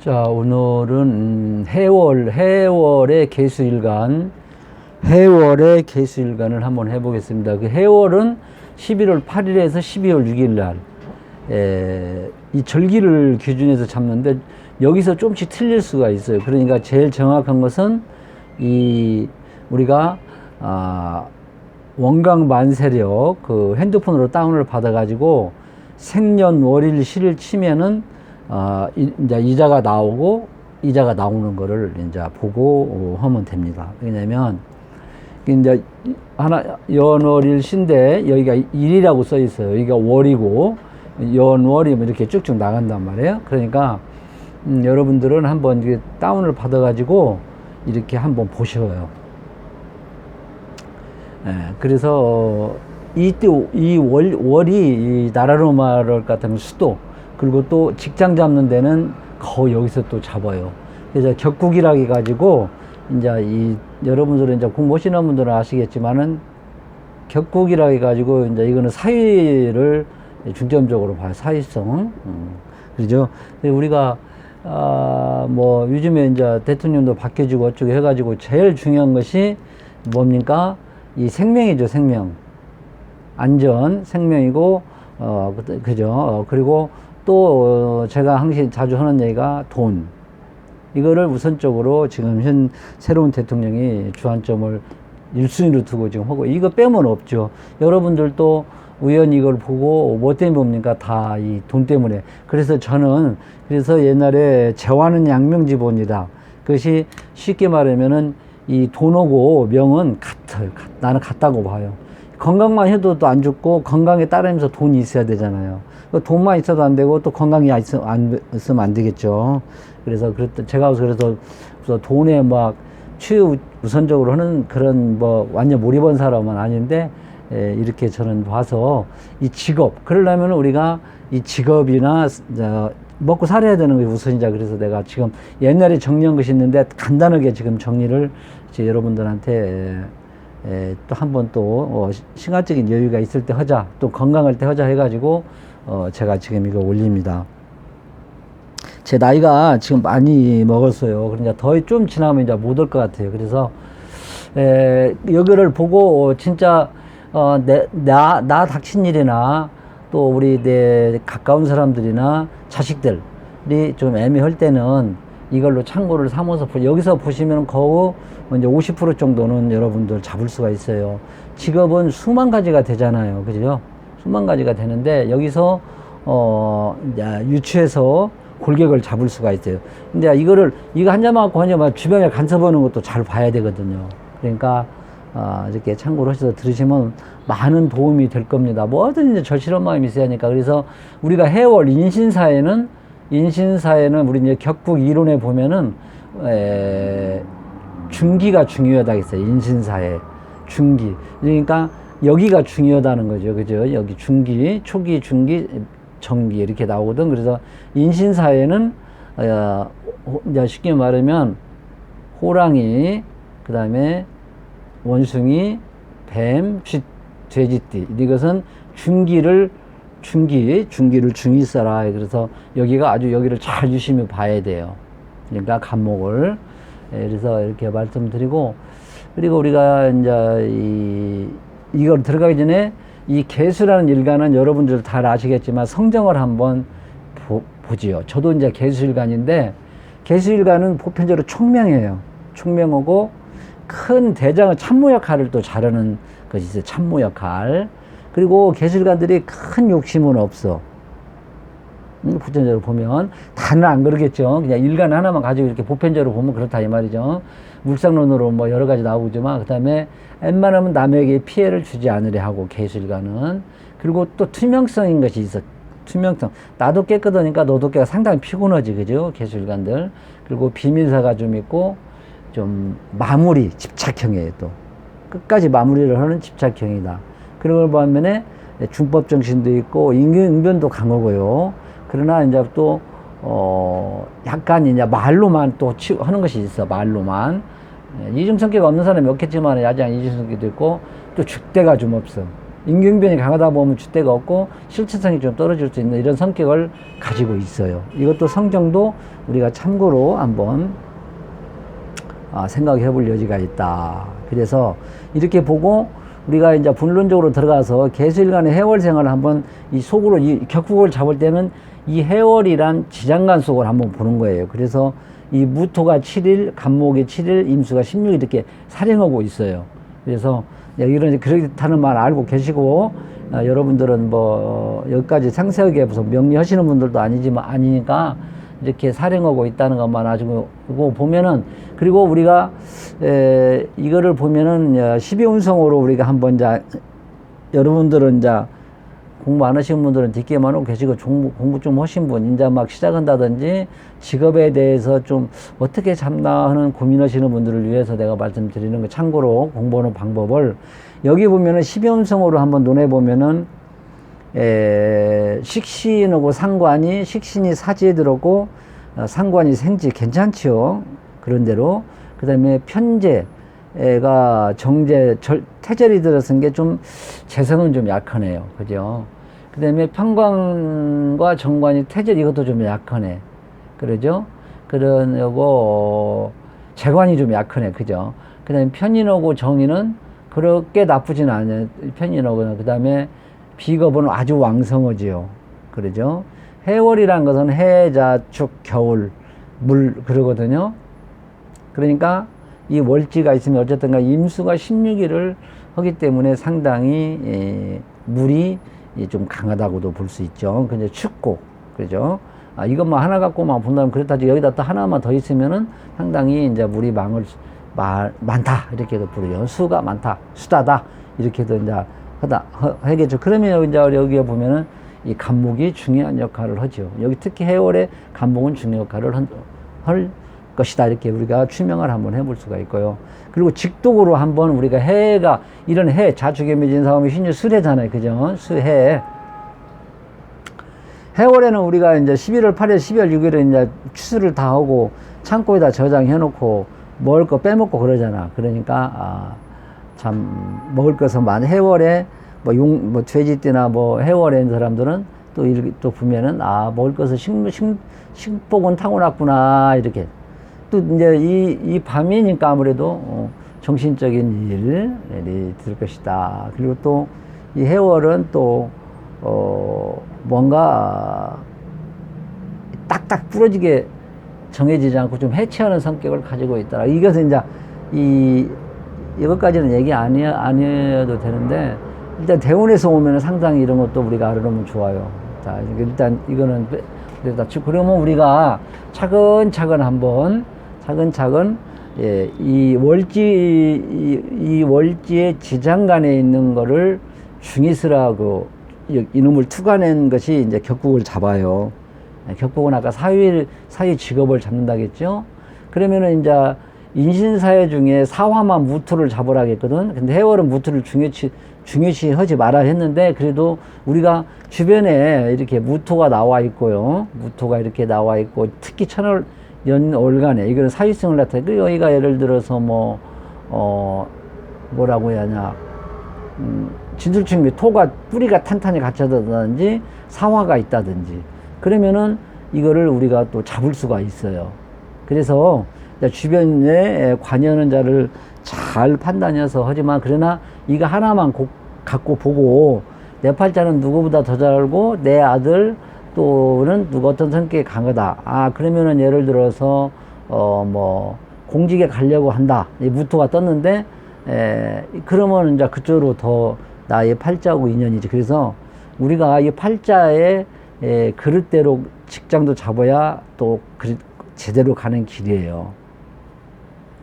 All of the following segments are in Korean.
자, 오늘은 해월의 개수일간을 한번 해보겠습니다. 그 해월은 11월 8일에서 12월 6일 날, 이 절기를 기준해서 잡는데, 여기서 좀씩 틀릴 수가 있어요. 그러니까 제일 정확한 것은, 우리가, 원광만세력, 그 핸드폰으로 다운을 받아가지고, 생년월일 시를 치면은, 이제 이자가 나오고 이자가 나오는 거를 이제 보고 하면 됩니다. 왜냐면 이제 연월일 신데 여기가 일이라고 써 있어요. 여기가 월이고 연월이 이렇게 쭉쭉 나간단 말이에요. 그러니까 여러분들은 한번 이렇게 다운을 받아 가지고 이렇게 한번 보셔요. 그래서 이때 월이 이 나라로 말할 것 같으면 수도, 그리고 또 직장 잡는 데는 거의 여기서 또 잡아요. 그래서 격국이라 해가지고, 이제 여러분들은 이제 공부하시는 분들은 아시겠지만은, 격국이라 해가지고, 이제 이거는 사위를 중점적으로 봐요. 사위성. 그죠? 우리가, 뭐, 요즘에 이제 대통령도 바뀌어지고 어쩌고 해가지고, 제일 중요한 것이 뭡니까? 이 생명이죠, 생명. 안전, 생명이고, 그죠? 그리고 또 제가 항상 자주 하는 얘기가 돈. 이거를 우선적으로 지금 새로운 대통령이 주안점을 1순위로 두고 지금 하고, 이거 빼면 없죠. 여러분들도 우연히 이걸 보고 뭐 때문에 봅니까? 다 이 돈 때문에. 그래서 저는 옛날에 재화는 양명지본이다. 그것이 쉽게 말하면은 이 돈하고 명은 같아요. 나는 같다고 봐요. 건강만 해도 또 안 죽고, 건강에 따르면서 돈이 있어야 되잖아요. 돈만 있어도 안 되고, 또 건강이 있으면 안 되겠죠. 그래서 제가 그래서 돈에 막 우선적으로 하는 그런 뭐 완전 몰입한 사람은 아닌데, 이렇게 저는 봐서 이 직업, 그러려면 우리가 이 직업이나 먹고 살아야 되는 게 우선이자. 그래서 내가 지금 옛날에 정리한 것이 있는데 간단하게 지금 정리를 이제 여러분들한테 또 한 번 또 시간적인 여유가 있을 때 하자, 또 건강할 때 하자 해가지고 제가 지금 이거 올립니다. 제 나이가 지금 많이 먹었어요. 그러니까 더 좀 지나면 이제 못 올 것 같아요. 그래서 여기를 보고 진짜 나 닥친 일이나 또 우리 내 가까운 사람들이나 자식들이 좀 애매할 때는 이걸로 참고를 삼아서 여기서 보시면 거의 이제 50% 정도는 여러분들 잡을 수가 있어요. 직업은 수만 가지가 되잖아요. 그죠? 수만 가지가 되는데 여기서 유추해서 골격을 잡을 수가 있어요. 근데 이거 한 자만 갖고 한 자만 주변에 간섭하는 것도 잘 봐야 되거든요. 그러니까 이렇게 참고를 하셔서 들으시면 많은 도움이 될 겁니다. 뭐든 이제 절실한 마음이 있어야 하니까. 그래서 우리가 해월 인신사에는 우리 이제 격국 이론에 보면은 중기가 중요하다 했어요. 인신사에 중기. 그러니까 여기가 중요하다는 거죠. 그죠? 여기 중기, 초기, 중기, 정기 이렇게 나오거든. 그래서 인신사에는 이제 쉽게 말하면 호랑이, 그다음에 원숭이, 뱀, 쥐, 돼지띠, 이것은 중기를 중히 써라. 그래서 여기를 잘 유심히 봐야 돼요. 그러니까 간목을. 그래서 이렇게 말씀드리고, 그리고 우리가 이제 이걸 들어가기 전에 이 개수라는 일간은 여러분들 다 아시겠지만 성정을 한번 보지요. 저도 이제 개수일간인데, 개수일간은 보편적으로 총명이에요. 총명하고 큰 대장의 참모 역할을 또 잘하는 것이 있어요. 참모 역할. 그리고 개수일간들이 큰 욕심은 없어. 보편적으로 보면 다는 안 그러겠죠. 그냥 일간 하나만 가지고 이렇게 보편적으로 보면 그렇다 이 말이죠. 물상론으로 뭐 여러 가지 나오지만, 그다음에 웬만하면 남에게 피해를 주지 않으려 하고 개수일간은. 그리고 또 투명성인 것이 있어. 투명성. 나도 깨끗하니까 너도 깨가 상당히 피곤하지, 그죠? 개수일간들. 그리고 비밀사가 좀 있고, 좀 마무리, 집착형이에요. 또 끝까지 마무리를 하는 집착형이다. 그런 반면에 중법 정신도 있고 응변도 강하고요. 그러나 이제 또 약간 이제 말로만 또 하는 것이 있어. 말로만. 이중 성격 없는 사람이 없겠지만 야장 이중 성격도 있고, 또 죽대가 좀 없어. 임경변이 강하다 보면 줏대가 없고 실체성이 좀 떨어질 수 있는 이런 성격을 가지고 있어요. 이것도 성정도 우리가 참고로 한번 생각해 볼 여지가 있다. 그래서 이렇게 보고 우리가 이제 본론적으로 들어가서 계수일간의 해월 생활을 한번 이 속으로 이 격국을 잡을 때는 이 해월이란 지장간 속을 한번 보는 거예요. 그래서 이 무토가 7일, 간목이 7일, 임수가 16일 이렇게 살행하고 있어요. 그래서 이런 그렇다는 말 알고 계시고 여러분들은 뭐 여기까지 상세하게 무슨 명리하시는 분들도 아니니까 이렇게 살행하고 있다는 것만 아시고 보면은 그리고 우리가 이거를 보면은 12운성으로 우리가 한번 이제 여러분들은 이제 공부 안 하신 분들은 뒷게만 하고 계시고 공부 좀 하신 분 이제 막 시작한다든지 직업에 대해서 좀 어떻게 잡나 하는 고민하시는 분들을 위해서 내가 말씀드리는 거 참고로 공부하는 방법을 여기 보면은 12운성으로 한번 논해 보면은 식신하고 상관이 식신이 사지에 들었고 상관이 생지 괜찮지요. 그런대로 그 다음에 편재가 정제 태절이 들어선 게 좀 재성은 좀 약하네요. 그죠? 그 다음에 편관과 정관이 태절 이것도 좀 약하네. 그러죠? 그러고 재관이 좀 약하네. 그죠? 그 다음에 편인하고 정인은 그렇게 나쁘진 않아요. 편인하고는. 그 다음에 비겁은 아주 왕성하지요. 그러죠? 해월이라는 것은 해, 자, 축, 겨울, 물, 그러거든요. 그러니까 이 월지가 있으면 어쨌든 임수가 16일을 하기 때문에 상당히 물이 좀 강하다고도 볼 수 있죠. 근데 춥고, 그죠? 이것만 하나 갖고만 본다면 그렇다지 여기다 또 하나만 더 있으면은 상당히 이제 물이 많다. 이렇게도 부르죠. 수가 많다. 수다다. 이렇게도 이제 하겠죠. 그러면 이제 여기에 보면은 이 간목이 중요한 역할을 하죠. 여기 특히 해월에 간목은 중요한 역할을 할 것이다. 이렇게 우리가 추명을 한번 해볼 수가 있고요. 그리고 직독으로 한번 우리가 해가 이런 해 자축에미진 사오미 신유 수해잖아요. 그죠? 수해. 해월에는 우리가 이제 11월 8일, 12월 6일에 이제 추수를 다 하고 창고에다 저장해 놓고 먹을 거 빼먹고 그러잖아. 그러니까 참 먹을 것은 많은 해월에 뭐 돼지띠나 뭐 해월에 있는 사람들은 또 보면은 먹을 것은 식복은 타고났구나 이렇게 또 이제 이 밤이니까 아무래도 정신적인 일이 들 것이다. 그리고 또 이 해월은 또 뭔가 딱딱 부러지게 정해지지 않고 좀 해체하는 성격을 가지고 있더라. 이것은 이제 이것까지는 얘기 아니어도 되는데 일단 대운에서 오면 상당히 이런 것도 우리가 알아놓으면 좋아요. 자, 일단 이거는 그러면 우리가 차근차근 한번 이 월지의 지장간에 있는 거를 중의스라고 이놈을 투가낸 것이 이제 격국을 잡아요. 격국은 아까 사위 직업을 잡는다겠죠. 그러면은 이제 인신사회 중에 사화만 무토를 잡으라겠거든. 근데 해월은 무토를 중요시 하지 말아 했는데 그래도 우리가 주변에 이렇게 무토가 나와 있고요. 무토가 이렇게 나와 있고 특히 천월 연월간에 이거는 사위성을 나타내. 여기가 예를 들어서 뭐라고 해야 하냐. 진술충미 토가 뿌리가 탄탄히 갖춰졌다든지 사화가 있다든지 그러면은 이거를 우리가 또 잡을 수가 있어요. 그래서 주변에 관여하는 자를 잘 판단해서 하지만 그러나 이거 하나만 갖고 보고 내 팔자는 누구보다 더 잘 알고 내 아들 또는 누가 어떤 성격이 강하다. 그러면은 예를 들어서 공직에 가려고 한다. 이 무토가 떴는데 그러면 이제 그쪽으로 더 나의 팔자하고 인연이지. 그래서 우리가 이 팔자에 그릇대로 직장도 잡아야 또 제대로 가는 길이에요.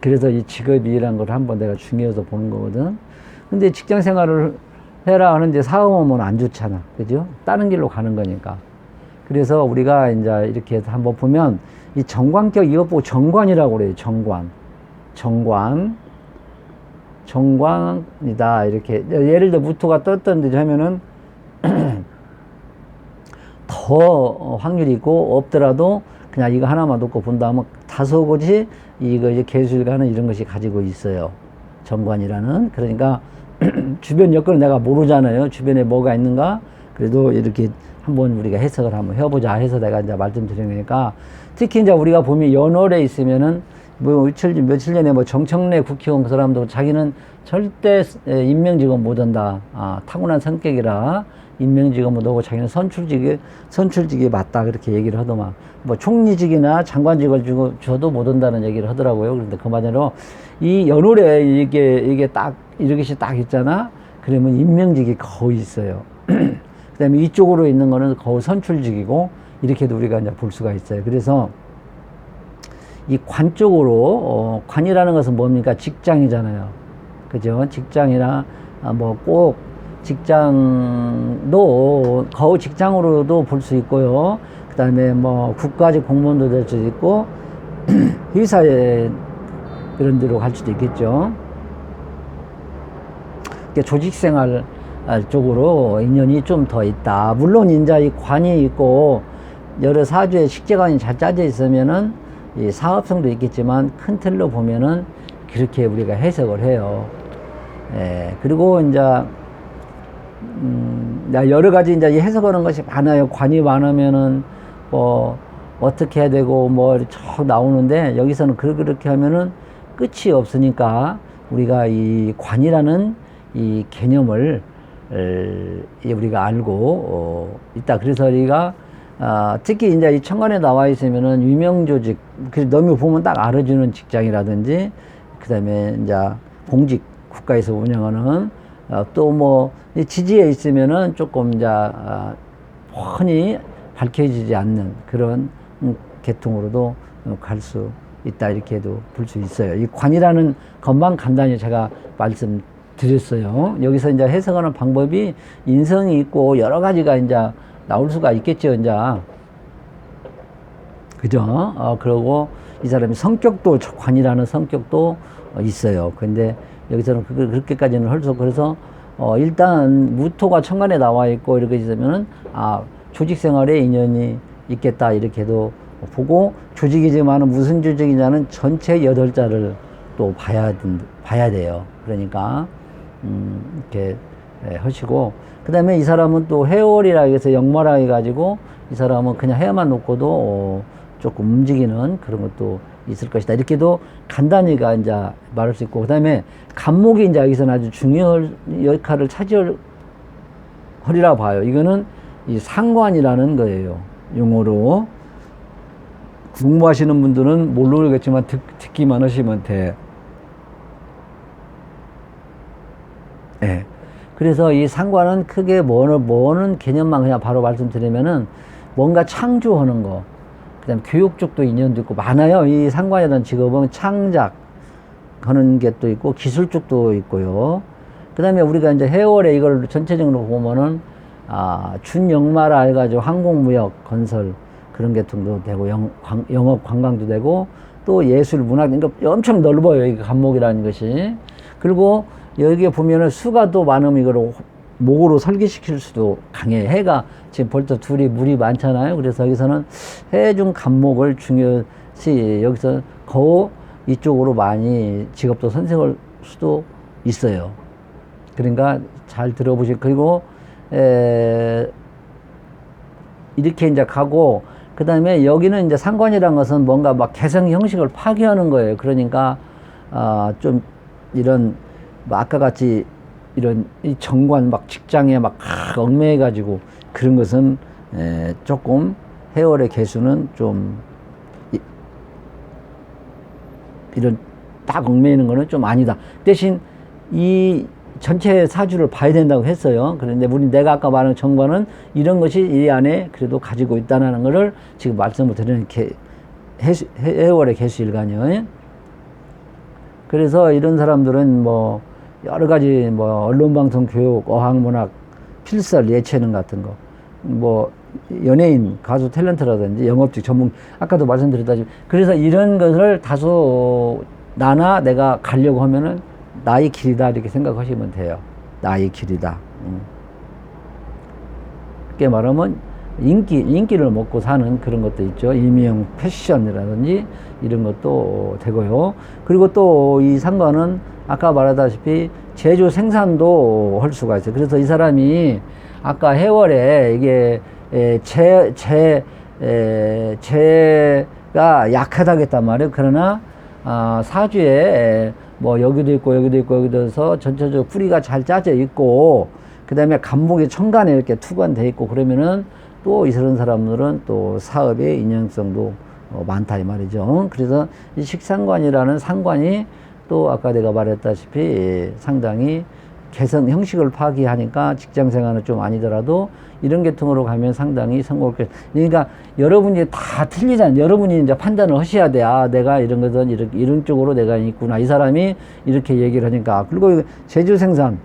그래서 이 직업이란 걸 한번 내가 중요해서 보는 거거든. 근데 직장 생활을 해라 하는데 사업하면 안 좋잖아. 그죠? 다른 길로 가는 거니까. 그래서 우리가 이제 이렇게 해서 한번 보면 이 정관격 이것 보고 정관이라고 그래요. 정관이다. 이렇게. 예를 들어 무토가 떴던데 하면은 더 확률이 있고 없더라도 그냥 이거 하나만 놓고 본다면 다소 곳이 이거 이제 계수일간은 이런 것이 가지고 있어요. 정관이라는. 그러니까 주변 여건을 내가 모르잖아요. 주변에 뭐가 있는가? 그래도 이렇게 한번 우리가 해석을 한번 해보자 해서 내가 이제 말씀드리는 거니까, 특히 이제 우리가 보면 연월에 있으면은 뭐 며칠 전에 뭐 정청래 국회의원 그 사람도 자기는 절대 임명직은 못 한다. 타고난 성격이라 임명직은 못 하고 자기는 선출직이 맞다. 그렇게 얘기를 하더만. 뭐 총리직이나 장관직을 줘도 못 한다는 얘기를 하더라고요. 그런데 그 말대로 이 연월에 이게 딱 이렇게 딱 있잖아. 그러면 임명직이 거의 있어요. 그 다음에 이쪽으로 있는 거는 거의 선출직이고, 이렇게도 우리가 이제 볼 수가 있어요. 그래서 이 관 쪽으로, 관이라는 것은 뭡니까? 직장이잖아요. 그죠? 직장이나, 뭐 꼭 직장도, 거의 직장으로도 볼 수 있고요. 그 다음에 뭐 국가직 공무원도 될 수도 있고, 회사에 이런 데로 갈 수도 있겠죠. 조직생활 쪽으로 인연이 좀 더 있다. 물론 이제 이 관이 있고 여러 사주에 식재관이 잘 짜져 있으면은 이 사업성도 있겠지만 큰 틀로 보면은 그렇게 우리가 해석을 해요. 그리고 이제 여러 가지 이제 해석하는 것이 많아요. 관이 많으면은 뭐 어떻게 해야 되고 뭐 쭉 나오는데, 여기서는 그렇게 하면은 끝이 없으니까 우리가 이 관이라는 이 개념을 우리가 알고 있다. 그래서 우리가 특히 이제 이 천간에 나와 있으면은 유명조직, 너무 보면 딱 알아주는 직장이라든지, 그 다음에 이제 공직 국가에서 운영하는 또 뭐 지지에 있으면은 조금 이제 훤히 밝혀지지 않는 그런 계통으로도 갈 수 있다. 이렇게도 볼 수 있어요. 이 관이라는 것만 간단히 제가 말씀드렸어요. 여기서 이제 해석하는 방법이 인성이 있고 여러 가지가 이제 나올 수가 있겠죠, 이제. 그죠? 그러고 이 사람이 성격도, 관이라는 성격도 있어요. 근데 여기서는 그렇게까지는 할 수 없고, 그래서 일단 무토가 천간에 나와 있고 이렇게 있으면은 조직 생활에 인연이 있겠다. 이렇게도 보고, 조직이지만은 무슨 조직이냐는 전체 8자를 또 봐야 돼요. 그러니까 이렇게 하시고, 그 다음에 이 사람은 또 해월이라 해서 역마라 해가지고 이 사람은 그냥 해만 놓고도 조금 움직이는 그런 것도 있을 것이다. 이렇게도 간단히가 이제 말할 수 있고, 그 다음에 간목이 이제 여기서는 아주 중요한 역할을 차지하리라 봐요. 이거는 이 상관이라는 거예요. 용어로. 공부하시는 분들은 모르겠지만 듣기만 하시면 돼. 예. 그래서 이 상관은 크게 뭐는 개념만 그냥 바로 말씀드리면은 뭔가 창조하는 거, 그 다음에 교육 쪽도 인연도 있고 많아요. 이 상관이라는 직업은 창작하는 게 또 있고 기술 쪽도 있고요. 그 다음에 우리가 이제 해월에 이걸 전체적으로 보면은 준역마라 해가지고 항공무역 건설 그런 계통도 되고, 영업 관광도 되고, 또 예술 문학, 그러니까 엄청 넓어요, 이 간목이라는 것이. 그리고 여기에 보면은 수가 또 많으면 이걸 목으로 설계시킬 수도 강해. 해가 지금 벌써 둘이 물이 많잖아요. 그래서 여기서는 해중 간목을 중요시 여기서 거의 이쪽으로 많이 직업도 선택할 수도 있어요. 그러니까 잘 들어보시고, 그리고 이렇게 이제 가고, 그 다음에 여기는 이제 상관이란 것은 뭔가 막 개성 형식을 파괴하는 거예요. 그러니까 좀 이런 뭐 아까 같이 이런 이 정관 막 직장에 막 얽매여 가지고 그런 것은 조금 해월의 개수는 좀 이런 딱 얽매이는 거는 좀 아니다. 대신 이 전체 사주를 봐야 된다고 했어요. 그런데 내가 아까 말한 정관은 이런 것이 이 안에 그래도 가지고 있다는 것을 지금 말씀을 드리는 해월의 개수일간이요. 그래서 이런 사람들은 뭐 여러 가지 뭐 언론방송, 교육, 어학문학, 필설, 예체능 같은 거, 뭐 연예인, 가수, 탤런트라든지 영업직 전문, 아까도 말씀드렸다시피, 그래서 이런 것을 다소 내가 가려고 하면은 나의 길이다 이렇게 생각하시면 돼요. 나의 길이다. 쉽게 말하면 인기를 먹고 사는 그런 것도 있죠. 일명 패션이라든지 이런 것도 되고요. 그리고 또 이 상관은 아까 말하다시피 제조 생산도 할 수가 있어요. 그래서 이 사람이 아까 해월에 이게 재가 약하다고 했단 말이에요. 그러나 사주에 뭐 여기도 있고 여기도 있고 여기도 해서 전체적으로 뿌리가 잘 짜져 있고 그 다음에 간목이 천간에 이렇게 투관돼 있고 그러면은 또 이런 사람들은 또 사업의 인연성도 많다 이 말이죠. 그래서 이 식상관이라는 상관이 또 아까 내가 말했다시피 상당히 개성 형식을 파기하니까 직장 생활은 좀 아니더라도 이런 계통으로 가면 상당히 성공할 것. 그러니까 여러분이 다 틀리잖아요. 여러분이 이제 판단을 하셔야 돼. 아, 내가 이런 것은 이런 쪽으로 내가 있구나. 이 사람이 이렇게 얘기를 하니까. 그리고 제조 생산,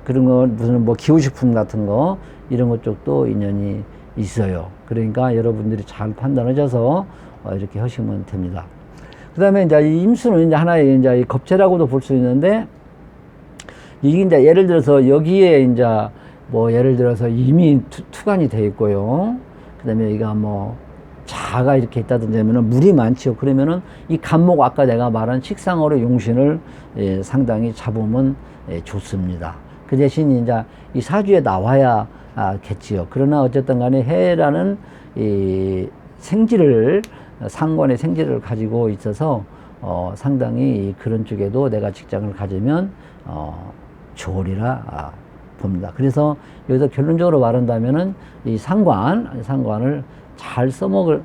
그런 거 무슨 뭐 기호식품 같은 거 이런 것 쪽도 인연이 있어요. 그러니까 여러분들이 잘 판단하셔서 이렇게 하시면 됩니다. 그 다음에 이제 이 임수는 이제 하나의 이제 겁재라고도 볼 수 있는데 이게 이제 예를 들어서 여기에 이제 뭐 예를 들어서 이미 투간이 돼 있고요. 그 다음에 여기가 뭐 자가 이렇게 있다든지 하면은 물이 많죠. 그러면은 이 간목 아까 내가 말한 식상으로 용신을 상당히 잡으면 좋습니다. 그 대신 이제 이 사주에 나와야 겠지요. 그러나 어쨌든 간에 해라는 이 생지를 상관의 생지를 가지고 있어서 상당히 그런 쪽에도 내가 직장을 가지면 좋으리라 봅니다. 그래서 여기서 결론적으로 말한다면은 이 상관을 잘 써먹으면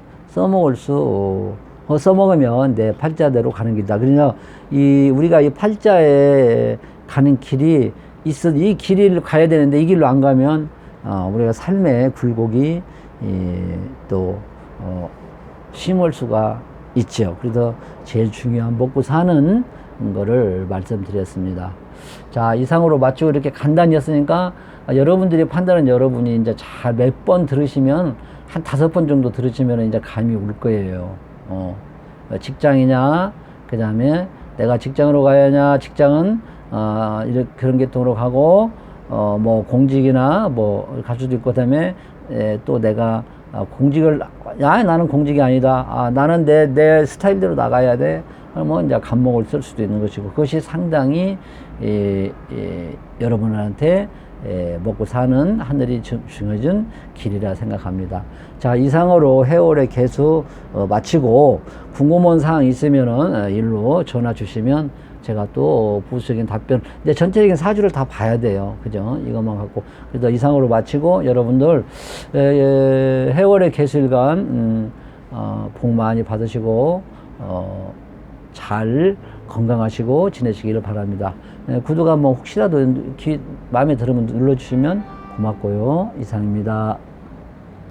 내 팔자대로 가는 길이다. 그러니까 우리가 이 팔자에 가는 길이 있어, 이 길을 가야 되는데 이 길로 안 가면 우리가 삶의 굴곡이 또 심을 수가 있죠. 그래서 제일 중요한 먹고 사는 거를 말씀드렸습니다. 자, 이상으로 마치고 이렇게 간단히 했으니까 여러분들이 판단은 여러분이 이제 잘 몇 번 들으시면 한 5번 정도 들으시면 이제 감이 올 거예요. 직장이냐, 그 다음에 내가 직장으로 가야 하냐, 직장은 이렇게 그런 계통으로 가고 뭐 공직이나 뭐 갈 수도 있고, 그 다음에 또 내가 공직을 나는 공직이 아니다. 나는 내 스타일대로 나가야 돼. 그러면 이제 간목을 쓸 수도 있는 것이고 그것이 상당히 여러분한테 먹고 사는 하늘이 정해준 길이라 생각합니다. 자, 이상으로 해월의 개수 마치고 궁금한 사항 있으면은 일로 전화 주시면 제가 또 부수적인 답변, 근데 전체적인 사주를 다 봐야 돼요. 그죠? 이것만 갖고. 그래서 이상으로 마치고 여러분들 해월의 개수일간 복 많이 받으시고 잘 건강하시고 지내시기를 바랍니다. 구독 한번 혹시라도 마음에 들으면 눌러주시면 고맙고요. 이상입니다.